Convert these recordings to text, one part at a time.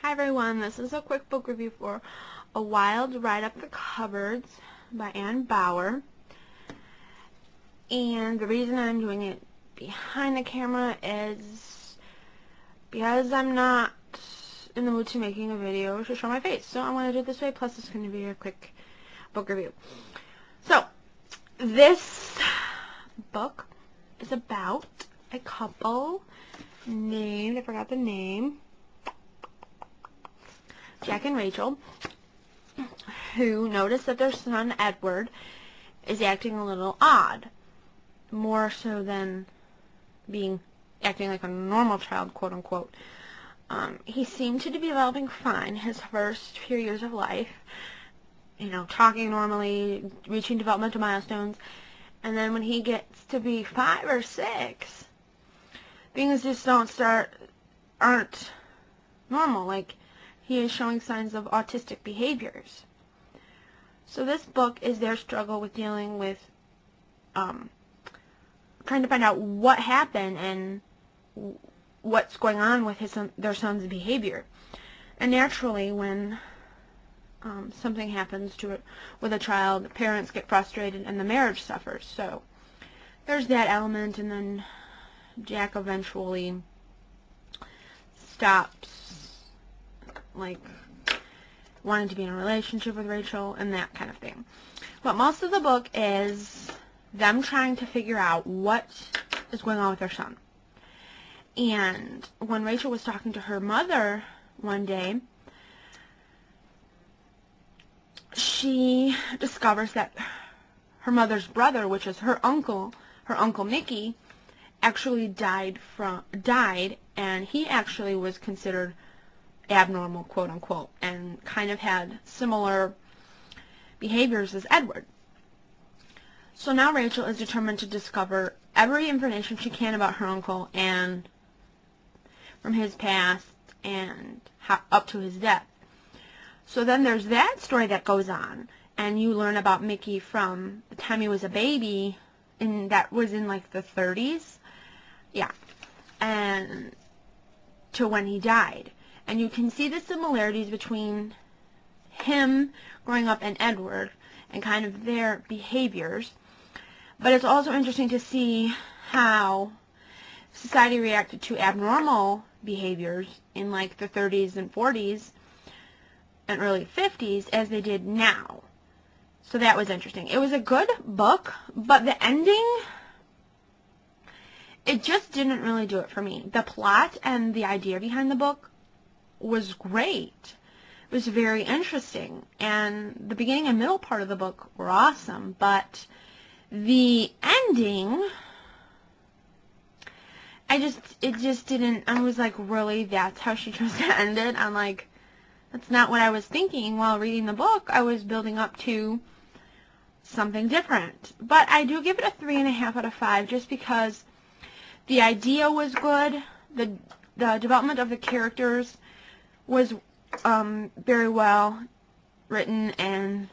Hi everyone, this is a quick book review for A Wild Ride Up the Cupboards by Bauer. And the reason I'm doing it behind the camera is because I'm not in the mood to making a video to show my face. So I want to do it this way, plus it's going to be a quick book review. So, this book is about a couple named, I forgot the name, Jack and Rachel, who noticed that their son Edward is acting a little odd, more so than acting like a normal child, quote unquote. He seemed to be developing fine his first few years of life, talking normally, reaching developmental milestones, and then when he gets to be 5 or 6, things just aren't normal. Like, he is showing signs of autistic behaviors. So this book is their struggle with dealing with trying to find out what happened and what's going on with their son's behavior. And naturally, when something happens with a child, parents get frustrated and the marriage suffers. So there's that element, and then Jack eventually stops wanting to be in a relationship with Rachel and that kind of thing. But most of the book is them trying to figure out what is going on with their son. And when Rachel was talking to her mother one day, she discovers that her mother's brother, which is her uncle Mickey, actually died, and he actually was considered abnormal, quote unquote, and kind of had similar behaviors as Edward. So now Rachel is determined to discover every information she can about her uncle and from his past and up to his death. So then there's that story that goes on, and you learn about Mickey from the time he was a baby, and that was in like the 30s, yeah, and to when he died. And you can see the similarities between him growing up and Edward and kind of their behaviors. But it's also interesting to see how society reacted to abnormal behaviors in like the 30s and 40s and early 50s as they did now. So that was interesting. It was a good book, but the ending, it just didn't really do it for me. The plot and the idea behind the book was great. It was very interesting, and the beginning and middle part of the book were awesome, but the ending, it just didn't. I was like, really, that's how she chose to end it? I'm like, that's not what I was thinking while reading the book. I was building up to something different. But I do give it a 3.5 out of 5, just because the idea was good, the development of the characters was very well written, and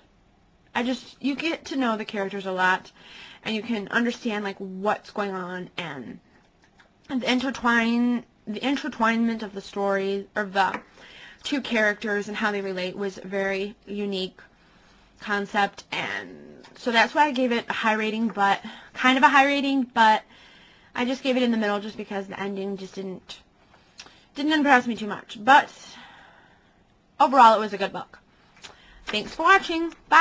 you get to know the characters a lot, and you can understand like what's going on, and the intertwinement of the story of the two characters and how they relate was a very unique concept. And so that's why I gave it a high rating, but kind of a high rating, but I just gave it in the middle just because the ending just didn't impress me too much. But overall, it was a good book. Thanks for watching. Bye.